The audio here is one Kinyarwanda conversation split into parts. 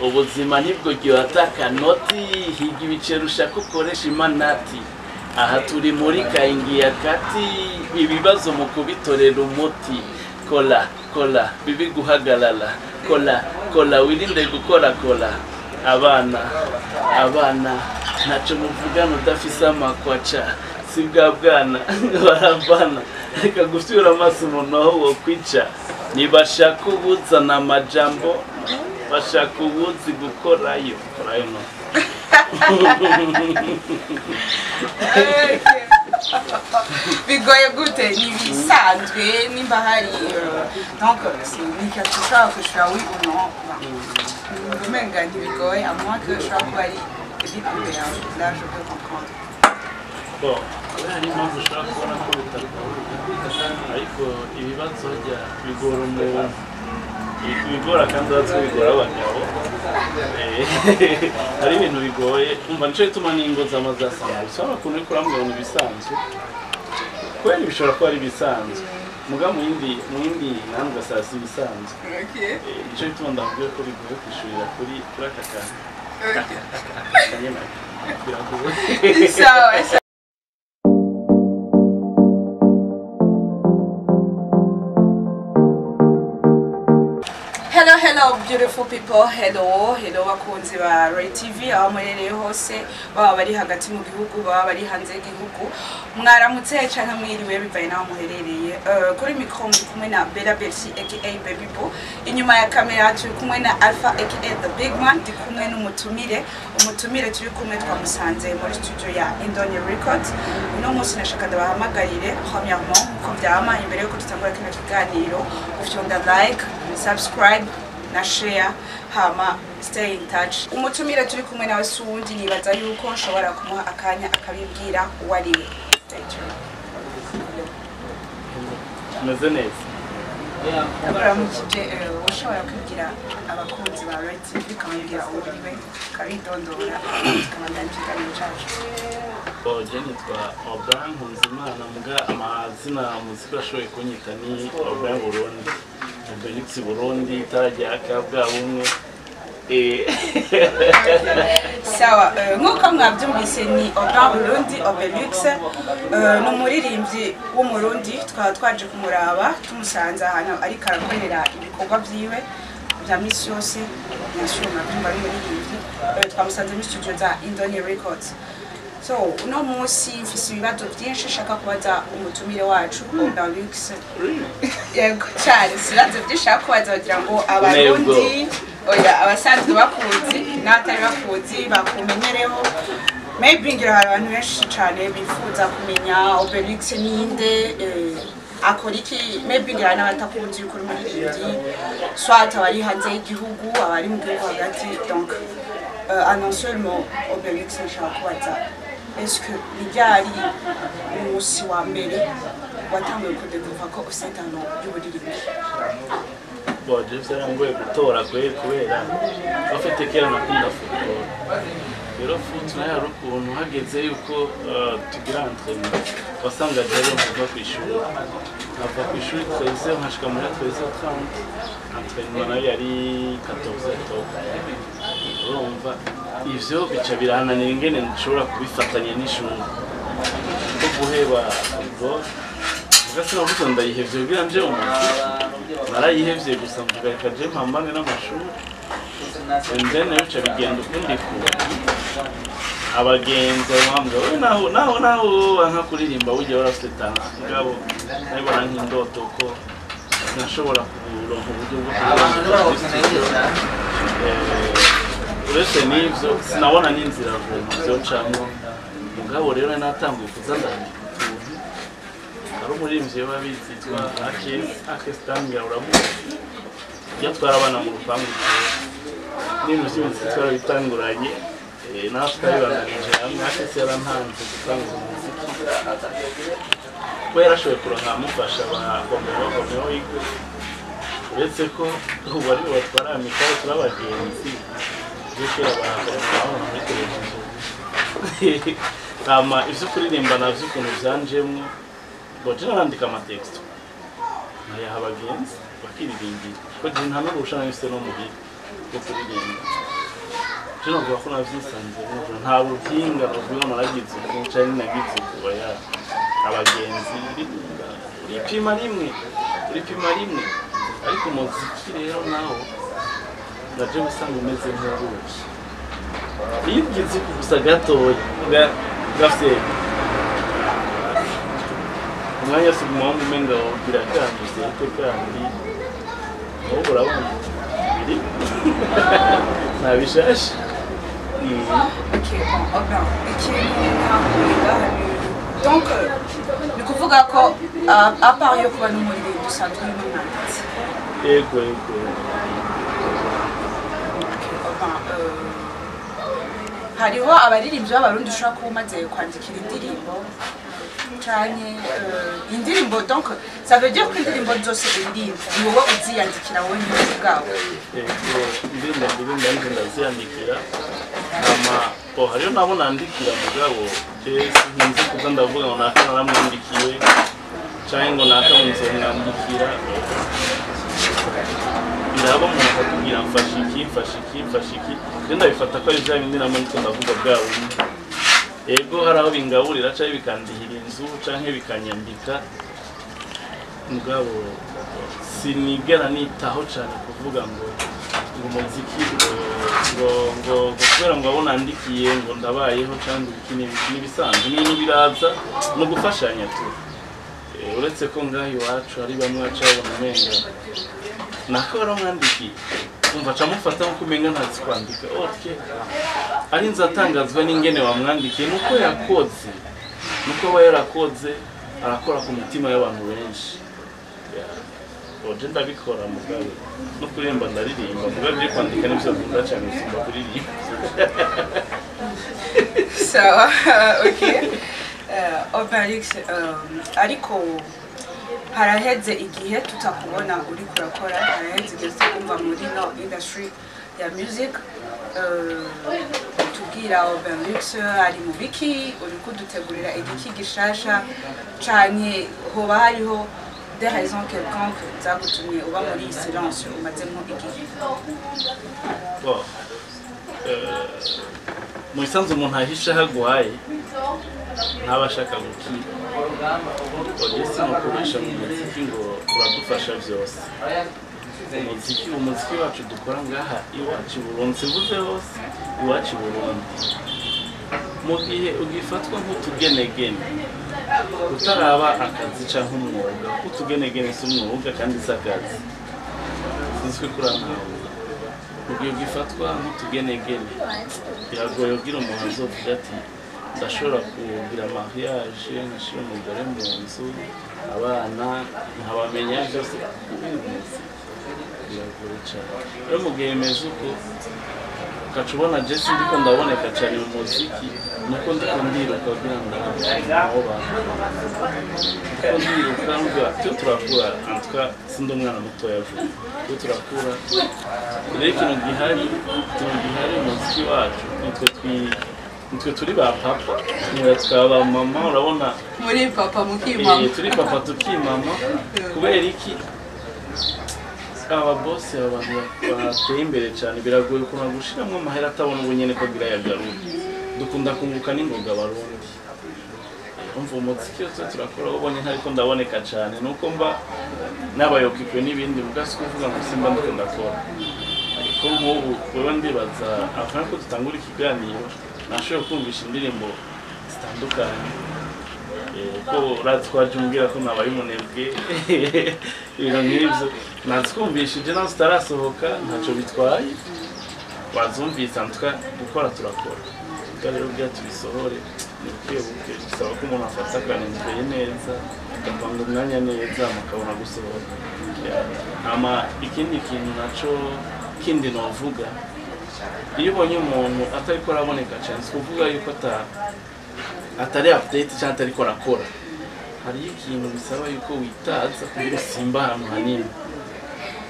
ubuzima nibwo gihataka noti higa ibicero ushaka ukoresha imanati aha turi muri kaingia kati ibibazo mu kubitorera umuti kola bibi guhagarara kola wirinde gukora abana ntacyo muvugana udafise amakwaca si bwa bwana baravana reka gusubira amaso umuntu aho wo kwica nibashaka ubuzana amajambo bashaka ubuzi gukorayo no bigoye gute ni bisanzwe nimba hari donc ni quelque chose que je fais oui ou non umenga ntibigoye à moins que je sois kuba ari ibipimera là je peux comprendre bon hari impamvu ushobora kubona ko bitagoye ariko ibibazo bya bigora umuntu bigora kandi bigora abagabo hari ibintu bigoye umva nico bituma n'ingo z'amazasanga bisaba kuntu uri kurambwira ni bisanzwe kweli bishobora kuba ari bisanzwe muga mu yindi ntabwo asasi bisanzwe nico bituma ndavuga ko bigoye kwishurira kuri aka kantu biragoye sawa. Hello beautiful people, hello bakunzi ba Ray TV aho murereye hose baba bari hagati mu gihugu baba bari hanze y'igihugu mwaramutse cyane mwiriwe bivaye naho muherereye kuri micro muri kumwe na Bella Belsi aka Baby Bo inyuma ya kamera turi kumwe na Alpha aka The Big Man ndi kumwe n'umutumire turi kumwe twamusanze muri studio ya Indonia Records uno munsi nashaka ndabahamagarire premièrement ko byama imbere yuko tutangura kino kiganiro ufyonda like subscribe na share hama stay in touch umutumire turi kumwe nawe sundi nibaza yuko nshobora kumuha akanya akabibwira wariwe meze neza abaramukije ushobora kwibwira abakunzi ba Ray TV kamubwira uburiwe kabidondora kamandana kiganiro cyacu Oje nitwa Abraham Nkunzimana muga amazina muzika ashoboye kunyita ni Abraham Burundi Obelix Burundi tarajya akabwa umwe sawa nkuko mwabyumvise ni Abraham Burundi Obelix n'umuririmbyi w'umurundi twaje kumuraba tumusanze ahantu ari karakorera ibikorwa byiwe bya misi yose nyashuma bari muririmbyi twamusanze muri studio za Indonia Records. So uno munsi mfise ibibazo byinshi shaka kubaza umutumire wacu Obelix yego cyane sibazo byinshi kubaza bagira ngo abarundi oya abasanzwe bakuzi n'atari bakuzi bakumenyereho maybe ngira abantu benshi cyane bifuza kumenya Obelix ninde akora iki maybe ngira n'abatakuzi yuko uri muririmbyi soit abari hanze y'igihugu abari mu gihugu hagati donc non seulement Obelix nshaka kubaza est-ce que l'idéal umunsi wa mbere watanguye kudecouvrir ko ufite talent y'uburirimbyi bon je sais ngo gutora kubera afite kera nakunda football rero foot nayo ari ukuntu hageze yuko tugira entraînement wasanga rero muva ku ishuri twese nkashika muri 13h30 entraînement nayo yari 14h urumva ivyo bica birananira ingene nshobora kubifatanya n'ishuri ko guheba football gasa navuze ndayihevye kugira nje umuntu narayihevye gusa mvuga kaje mpambane n'amashuri then bica bigenda ukundi ku abagenzi bamwe we naho nka kuririmba ujye warafite talent ngabo nabona nk'indoto ko nashobora kuronka uburyo bwo uretse n'ivyo sinabona n'inzira byo camwo mugabo rero natanguye kuzandana ari umuririmbyi w'abizitwa Akestanga uramuzi yatwara abana mu rupangu n'ibintu byose twarabitanguranye natwe bibananije hamwe Akesi yarantanze gutanga umuziki we yarashoboye kuronka amufasha bakomeye wigwe uretse ko ubu ari batwara amikoro turabagenzi byo abakomeye muri televiziyo ivyo kuririmba navyo ukuntu vyanjemwo boje narandika amateksto nayaha abagenzi bakiririmbira ko je nta n'urusha nahise no muhira bwo kuririmba jeno ngo ko navyisanze n'ejo nta buhinga bavuga naragize uko cyane nagize kuba ya abagenzi ripima rimwe ariko umuziki rero nawo ndaje gusanga umeze nk'uruki iyo ugize gusa gatoya gafite umwanya se umuhungu umenga ugira kandi usete kandi wowe urabona biri ntabishashe donc ni kuvuga ko apart yo kuba n'umuririmbyi usanzwe n'umwanditsi yego hariho abaririmbyi b'abarundi ushobora kuba umaze kwandikira indirimbo canke indirimbo donc ça veut dire ko indirimbo zose uririmba ni wowe uziyandikira wowe nyine ubwawe indirimbo nanje ndaziyandikira hariyo nabo nandikira mugabo nkunze kuza ndavuga ngo naka naramwandikiwe canke ngo naka nzomwandikira biraba umuntu akatubwira mfashe iki rero ndabifata ko ari bya bindi namwe niko ndavuga bwawe yego hari aho bingaburira canke bikandihira inzu canke bikanyambika mugabo sinigera nitaho cane kuvuga ngo umuziki ngo kubera ngo abona andikiye ngo ndabayeho cyangwa ikini bisanzwe n'ibintu biraza no gufashanya tu uretse ko ngaho iwacu ari bamwe bacabona umenga nako baramwandikiye umva camufata nko kumenga ntazi kwandika ari nzatangazwa n'ingene wamwandikiye nuko yakoze nuko aba yarakoze arakora ku mitima y'abantu benshi oje ndabikora mugabe no kuririmba ndaririmba mugabe byo kwandika n'ibyo nkunda cyane simba kuririmba sawa okay Obelix ariko haraheze igihe tutakubona uri kurakora haraheze igihe tukumva muri no industry ya music tubwira Obelix ari mu biki uri kudutegurira igiki gishasha canke hoba hariho des raisons quelconques zagutumye uba muri silence umazemo igihe mu bisanzwe umuntu ahisha hagwaye ntabashaka gukira ogese no kubisha mu muziki ngo uradufasha byose umuziki wacu dukora ngaha iwacu Burundi sivuze hose iwacu Burundi mu gihe ugifatwa nk'utugenegene utaraba akazi canke umwuga utugenegene si umwuga kandi sakazi sizwe kurantaho mu gihe ugifatwa nk'utugenegene biragoye kugira umuntu azovuga ati ndashobora kugira mariage nkashira umugore mu nzu abana nkabamenya byose biragoye cyane rero mu gihe meze uko ukacubona Jesse ndiko ndaboneka cyane mu muziki nuko ndiko ndiruka kugira ngo aho bantu ndiko ndiruka ngo cyo turakura antwa sindi umwana mutoya vuba cyo turakura rero ikintu gihari umuziki wacu nitwe turi ba papa niba twaba mama urabona muri papa mukimama turi papa tukimama kubera iki aba boss abantu bateye imbere cyane biragoye ukuntu gushiramo amahera atabona ubunyene ko gira yagaruka dukunda kunguka n'ingoga barundi umva umuziki yose turakora ubonye ntariko ndaboneka cyane nuko mba nabayokikwe n'ibindi bugasi kuvuga ngo simba ndikunda kora ariko nk'ubu wewe ndibaza afana ko tutangura ikiganiro nashoboye kumvisha indirimbo zitandukanye ko ratwaje umbwira ko nabaye umunebwe ibintu nk'ibyo nazkumvishije nazo zitarasohoka ntacyo bitwaye wazumvise antwa gukora turakora rero bya tubisohore ni buke bisaba ko umuntu afata akanembeye neza agapanga umwanya neza mukabona gusohora ikindi kintu naco kindi novuga iyo ubonye umuntu atariko araboneka cyane kuvuga yuko atari update cyangwa atariko arakora hariyo ikintu bisaba yuko witaza kugira usimba ahantu hanini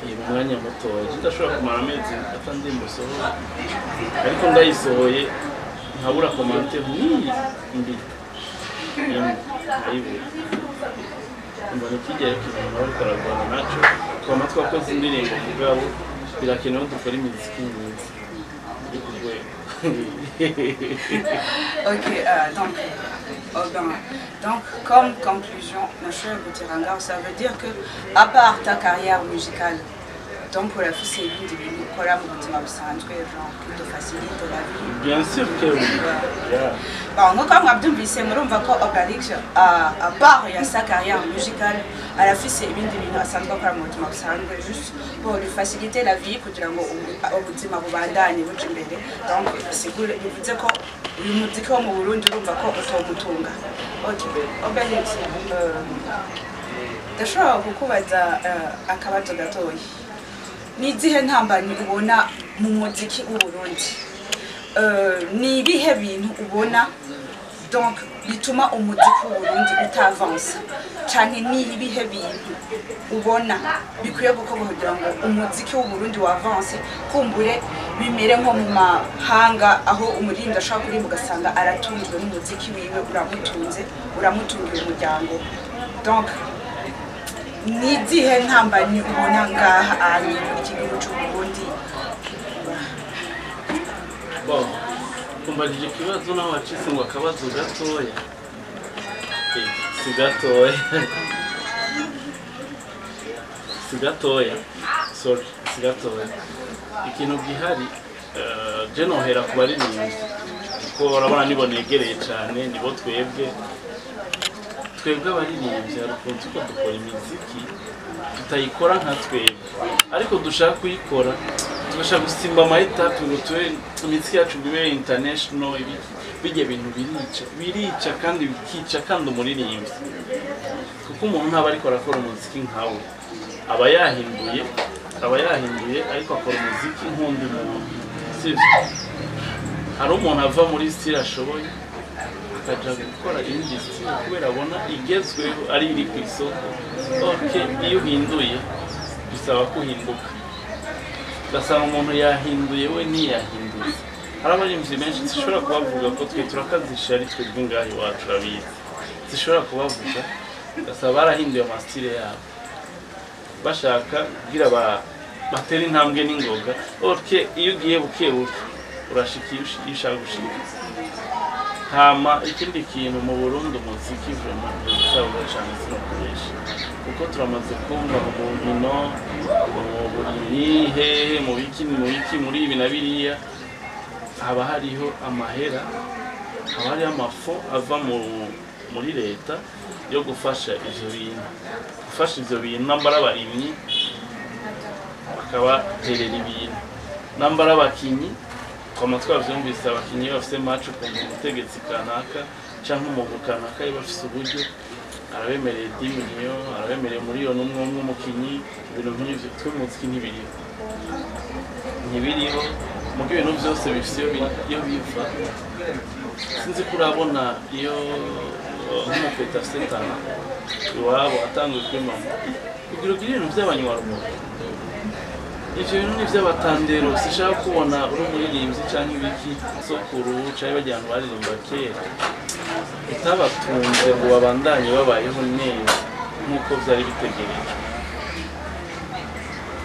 mu mwanya mutoya udashobora kumara amezi atandimba usohora ariko ndayisohoye nkabura komante nk'iyi mbi mbona ikigero kintu ariko aragwana naco twama twakoze indirimbo mugabo birakenewe dukora imiziki myiza iri ku rwego. Ok, donc comme conclusion, Monsieur Goutiranga, ça veut dire que à part ta carrière musicale, donc pour la fille c'est l'une des bintu ukora mu buzima busanzwe, genre qui te facilite la vie. Bien sûr que oui. Yeah. Bon, nkuko mwabyumvise murumva ko Obalix à part ya sa carrière musicale, arafise ibindi bintu asanzwe akora mu buzima busanzwe juste pour lui faciliter la vie kugira ngo ubuzima bubandanye buja imbere. Donc sigure bivuze ko uyu muziki wo mu Burundi urumva ko utomutunga. Okay, Obalix, ndashobora kukubaza akabazo gatoya. Ni izihe ntambamyi ubona mu muziki w'u Burundi? Ni ibihe bintu ubona donc bituma umuziki w'u Burundi utavansa cyane? Ni ibihe bintu ubona bikwiye gukorwa kugira ngo umuziki w'u Burundi wavanse, kumbure bimere nko mu mahanga aho umuririmbyi ashaka kuririmba ugasanga aratunzwe n'umuziki wiwe, uramutungiye umuryango? Donc ni izihe ntambamyi ubona ngaha ari muri iki gihugu cy'u Burundi? Bon, kumbajije ikibazo naho wacitse ngo akabazo gatoya. Si gatoya. Si gatoya. Sorry, si gatoya. Ikintu gihari je nohera ku baririmbyi kuko urabona nibo negereye cyane, nibo twebwe abaririmbyi harukunze ko dukora imiziki tutayikora nka twebwe, ariko dushaka kuyikora tugashaka gusimba ama-etape ngo tube imiziki yacu bibe international. Bijya bintu birica kandi bikica kandi umuririmbyi, kuko umuntu ntaba ariko arakora umuziki nkawe, aba yahinduye ariko akora umuziki nk'undi muntu, sivyo? Hari umuntu ava muri style ashoboye akaja gukora indi style kubera abona igezweho ari iri ku isoko. Okay, iyo uhinduye bisaba kuhinduka, ugasanga umuntu yahinduye we ntiyahinduye. Hari abaririmbyi benshi zishobora kubavuga ko twe turakazisha ari twebwe ngaho iwacu urabizi, zishobora kubavuga ugasanga barahinduye amasitile yabo bashaka kugira batera intambwe n'ingoga. Okay, iyo ugiye bukebuke urashika iyo ushaka gushika. Hama ikindi kintu mu Burundi umuziki vraiment usabwa cyane sinokoresha, kuko turamaze kumva mu nkino, mu buriri, hehe, mu biki muri ibi na biriya haba hariho amahera, haba hariho amafo ava muri leta yo gufasha ivyo bintu, nambara abarimyi bakabaterera ibintu, nambara abakinyi kwama twavyumvise abakinyi bafise match ukumva umutegetsi kanaka canke umuntu kanaka bafise uburyo arabemereye 10 million, arabemereye miliyoni umwe umukinyi. Ibintu nk'ivyo twe muziki ntibiriho muko ibintu byose bifise iyo biva. Sinzi kurabona iyo nk'umupeta setana iwabo atanguye kwimama kugira ibintu by'abanywarwo. Ivyo bintu ni vy'abatandero, sishaka kubona uri umuririmbyi canke ibiki sokuru canke bajyana baririmba kera utabatunze ngo babandanye babayeho neza nk'uko vyari bitegereje.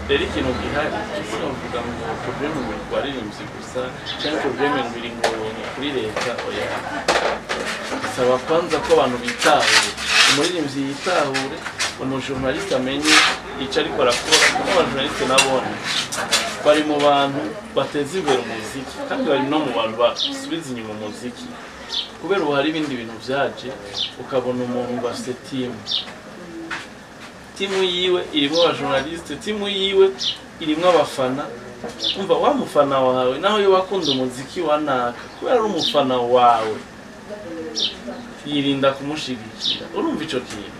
Rero ikintu gihari sinovuga ngo probleme muri baririmbyi gusa canke probleme biri ngo kuri leta, oya. Bisaba kwanza ko abantu bitahure, umuririmbyi yitahure, umujournaliste amenye icyo ariko arakora, kuko abajournaliste nabone bari mu bantu bateza imbere umuziki kandi bari no mu bantu basubiza inyuma umuziki, kubera ubu hari ibindi bintu vyaje ukabona umuntu bafite timu yiwe irimo abajournaliste, timu yiwe irimo abafana. Umva wa mufana wawe naho yo wakunda umuziki wanaka kubera ari umufana wawe yirinda kumushigikira, urumva ico kintu.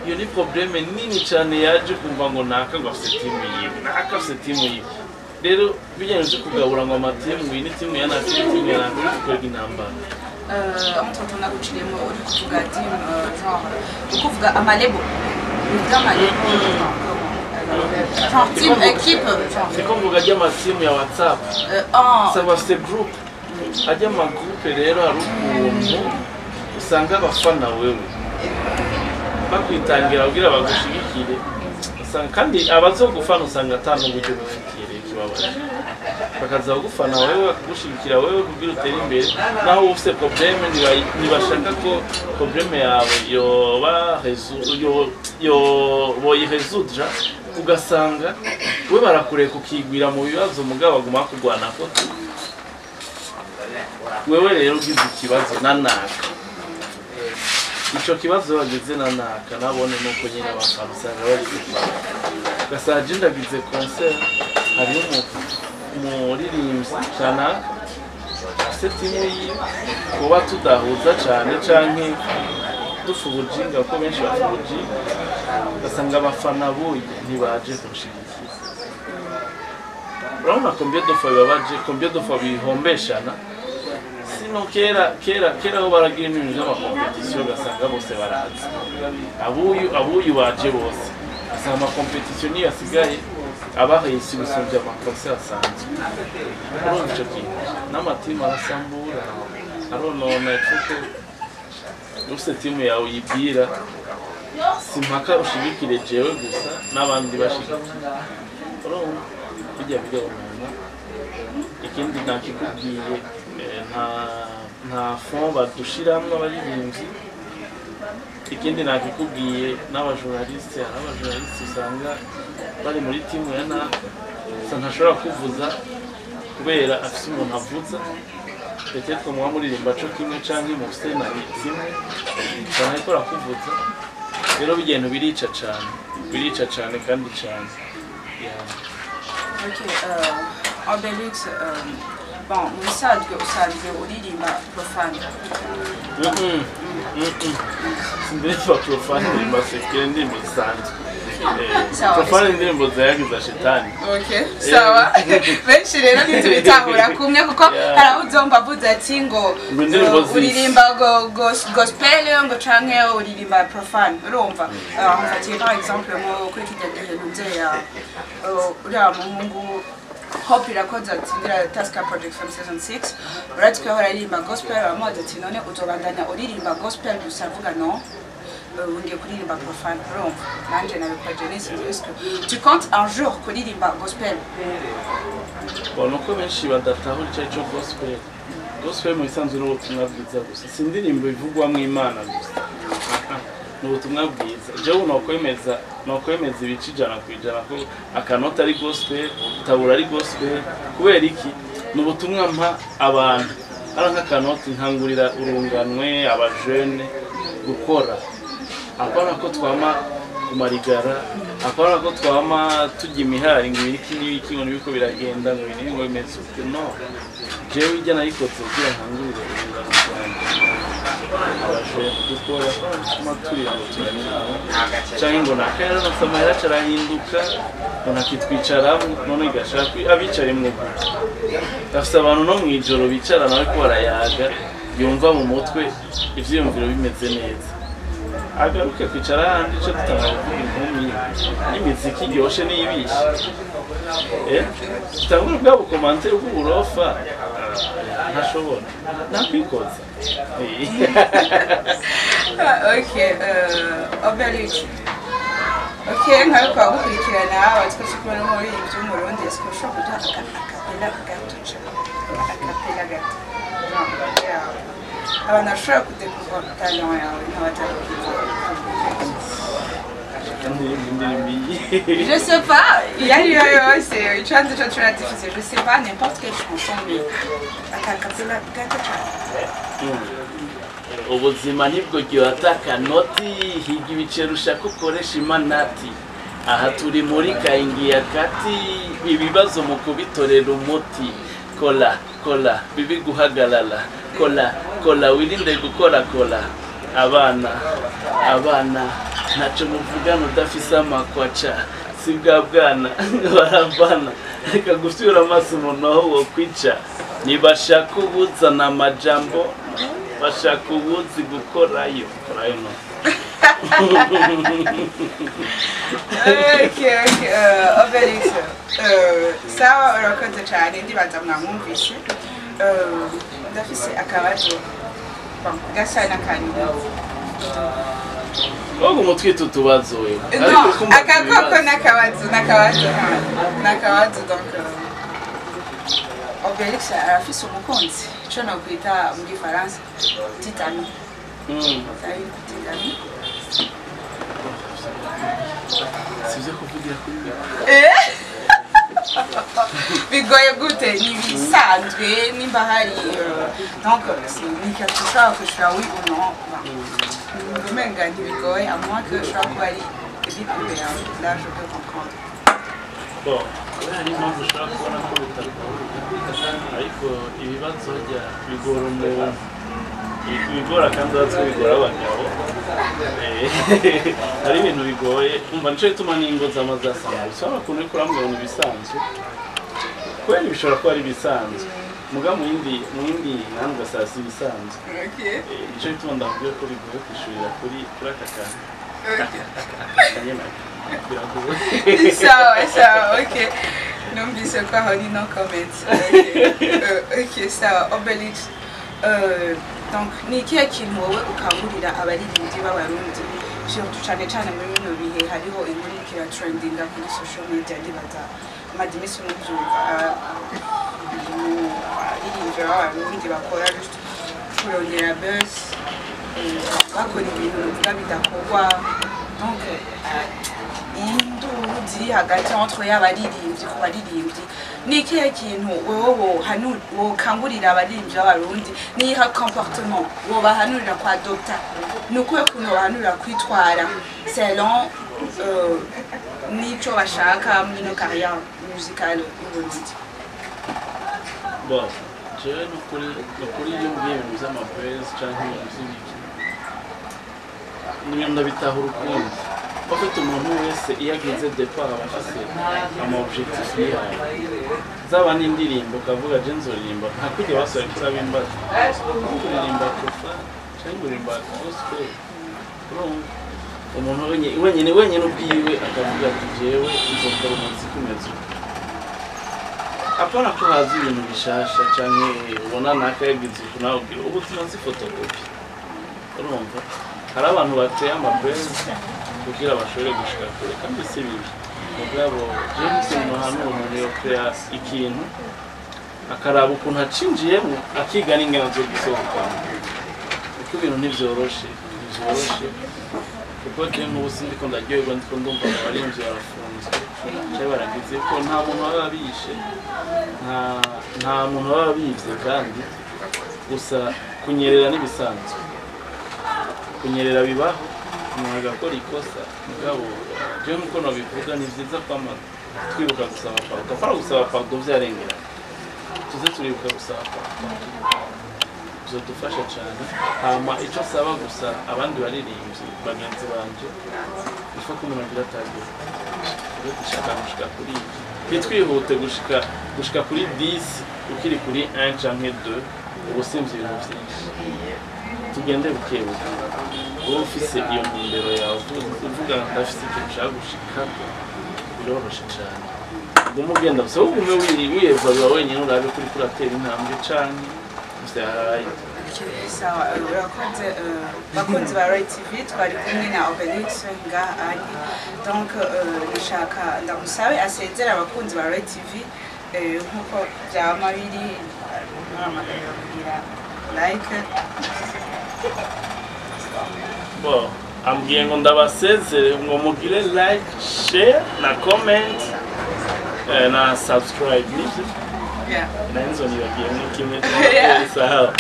Iyo ni probleme nini cyane yaje kumva ngo naka ngo afite timu yiwe, naka afite timu yiwe. Rero bijyanye no kugabura ngo amatimu ni timu yana timu yana kuri kukorera intambara. Amutoto naguciremo uri kuvuga timu genre ukuvuga amalebo amalebo genre team équipe c'est comme vous regardez ma team ya WhatsApp ça va c'est groupe ajya ma groupe rero ari umuntu usanga abafana wewe bakwitangira kugira bagushigikire usanga kandi abazogufana usanga atanu uburyo bufitiye rero kibabaje bakaza gufana wewe gushigikira wewe kugira utere imbere naho ufite problème ntibashaka ko problème yawe boyiresoudre ugasanga we barakureka ukigwira mu bibazo mugabo baguma kurwana ko wewe rero ugize ikibazo nanaka ico kibazo bageze nanaka nabone nuko nyine abafana usanga bari gufana gasaje ndagize concert hari umuririmbyi kanaka setimu yi kuba tudahuza cyane canke dufubujinga ko benshi bafubujinga gasanga abafana buye ntibaje kunshigikira urabona combien de fois babaje combien de fois bihombeshana sino kera aho baragira ibintu by'amakompetisiyo gasanga bose barazi abuyu baje bose gasanga amakompetisiyo niyo asigaye abahise ibisumbya amakosa asanzwe urumva icyo kintu n'amatimu arasambura aronona kuko ufite timu yawe uyibwira simpaka ushigikire jewe gusa n'abandi bashigikira urumva bijya birabona ikindi nakikubwiye nta fond badushiramwe abaririmbyi ikindi nakikubwiye n'abajournaliste hari abajournaliste usanga bari muri timu ya ntashobora kuvuza kubera afite umuntu avuza peut-être ko muba muririmba co kimwe canke mu scenari kimwe cyane ariko arakuvuza rero bigenda birica cane kandi cane Okay, Obelix, bon, usanzwe uririmba profane. Sindirimba profane ndirimba sekere ndimi zisanzwe. Profane indirimbo zayagiza shetani. Okay, sawa. Benshi rero ntitubitahura kumwe kuko hari aho uzomba avuze ati ngo uririmba gospel ngo canke uririmba profane. Urumva? Mfatiye par exemple kuri kijya gihe ntuzeya uriya muhungu Hope irakoze atsindira Taska Project from season 6 uretse ko aririmba gospel amode ati none uzobandanya uririmba gospel gusa avuga no ungiye kuririmba profane urumva nanje nabikora Genesis Disco tu comptes un jour kuririmba gospel bon uko benshi badatahura icyo gospel mu isanzwe n'ubutumwa bwiza gusa sindirimbo ivugwa mu Imana gusa n'ubutumwa bwiza jewe nokwemeza ibici ijana ku ijana ko akanota ari gospel tabura ari gospel kubera iki n'ubutumwa mpa abantu ara nk'akanota nkangurira urunganwe abajene gukora akora ko twama kumarigara akora ko twama tujya imihari ngo ibiki ngo biko biragenda ngo ibintu ngo bimeze uko no jewe ijya nayikoze kugira nkangurire urunganwe abashobora gukora amaturire ngo turamira cyangwa ngo nakera nasamara carahinduka ngo nakitwicaramo none gashaka abicare mu gute afite abantu no mwijoro bicarana ariko barayaga yumva mu mutwe ivyiyumviro bimeze neza agaruke kwicara handi cyo tutavuga inkumi n'imiziki yoshe n'ibishe tangura bwabo commentaire bw'uburofa ntashobora nakwikoza Okay, Obelix. Okay, nkaruko gukurikirana abatwese ko no muri by'umurundi esiko kuja akapela gato. Abantu bashobora kudekuvura talent yawe n'abatari Je sais pas, il y a c'est une chance de chanter difficile, je sais pas n'importe quelle chanson mais akapela gato. Ubuzima nibwo gihata noti higa ibicero ushaka ukoresha imanati aha turi muri kaingia kati ibibazo mu kubitorera umuti kola bibi guhagalala kola wirinde gukora abana naco muvugana udafise amakwaca si bwa bwana barabana reka gufyura amaso umuntu aho wo kwica nibashaka ubuzana amajambo bashaka ubuzi gukorayo no Okay, Obelix. Sawa urakoze cyane ndibaza mwamwumvishe ndafise akabazo gasa n'akanyuma Ogo mutwite utubazo wewe. Non, akakoko nakabazo donc Obélix arafise umukunzi ico nokwita muri France Titani. Titani. Sivyo kuvugira kuri bigoye gute ni bisanzwe nimba hari donc ni quelque chose que je fais oui ou non. Umenga ntibigoye à moins que je sois kuba ari ibipubera là je peux comprendre. Bon, hari impamvu ushobora kubona ko bitagoye ariko ibibazo bya bigora umuntu bigora kandi batwe bigora abagabo hari ibintu bigoye umva nico bituma n'ingo z'amazasanga bisaba kuntu ko ramwe ibintu bisanzwe kweli bishobora kuba ari bisanzwe muga mu yindi ntabwo sasi bisanzwe nico bituma ndavuga ko bigoye kwishurira kuri aka kantu sawa ok numvise ko aho ni no comment ok sawa Obélix donc ni ikihe kintu wowe ukangurira abaririmbyi b'abarundi surtout cyane cyane muri bino bihe hariho inkuru ikira trendinga kuri social media ndibaza amadimisi n'ubyumva abaririmbyi b'abarundi bakora just kurondera buzz bakora ibintu bivuga bidakorwa donc induru ziri hagati entre y'abaririmbyi ku baririmbyi ni ikihe kintu wowe wokangurira abaririmbyi b'abarundi niha comportement wobahanurira kwa doctor ni ukuhe kuntu bahanurira kwitwara selon n'ico bashaka muri no carrière musicale y'uburundi. Bon, jewe nukuri iyo mbwiye ibintu vy'amapezi canke ibintu vy'ibiki n'ibintu ndabitahura ukundi bafite umuntu wese iyo ageze depart aba afise ama-objectif yihaye zaba n'indirimbo ukavuga je nzoririmba nta kujya basore turabimbaza kuririmba kofa canke kuririmba gospel umuntu wenyene ubwiwe akavuga ati jewe nzokora umuziki umeze apana ko hazi ibintu bishasha canke ubona nakayagize nawe ubwira ubu tumaze fotokopi urumva hari abantu bateye amabezi kugira bashobore gushika kure kandi si bibi mugabo James Muhanu umuntu yokrea ikintu akaraba ukuntu acinjiyemo akiga n'ingano zo gusohoka kuko ibintu ntivyoroshe kuko je mu busindi ko ndaryoherwa ndiko ndumva abarinzi barafunzwe cyane baragize ko nta muntu baba bishe nta muntu baba bivye kandi gusa kunyerera n'ibisanzwe kunyerera bibaho umuntu agakora ikosa mugabo je nkuko nabivuga ni vyiza kwama twibuka gusaba pardon fara gusaba pardon vyarengera tuze turibuka gusaba pardon bizodufasha cyane hama ico saba gusa abandi baririmbyi bagenzi banje ifa ko umuntu agira target rero dushaka gushika kuri twihute gushika kuri 10 ukiri kuri 1 canke 2 ubusimvye ibintu vyinshi tugende bukebuka wowe ufise iyo ntumbero yawe uvuga ndafise icyo ushaka gushika biroroshe cyane uguma ugenda gusa ugume wiyevaza wenyine urabe kuri kuratera intambwe canke sawa urakoze bakunzi ba Ray TV twari kumwe na Obélix ngaha donc nashaka ndamusabe asezera abakunzi ba Ray TV nkuko byama biri n'amagambo kugira like bon ambwiye ngo ndabasezere ngo mugire like share na comment na subscribe nivyo nanzo nibagiye nk'ikimwe sawa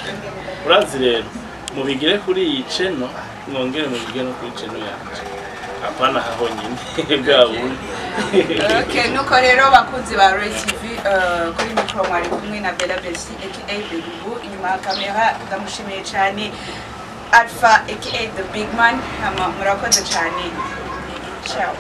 urazi rero mubigire kuri iyi channel mwongere mubigire no kuri channel yacu apana haho nyine bwabundi okay nuko rero bakunzi ba Ray TV kuri micro mwari kumwe na Bella Belsi aka Belubu inyuma ya kamera ndamushimiye cyane Alpha aka the big man murakoze cyane ciao.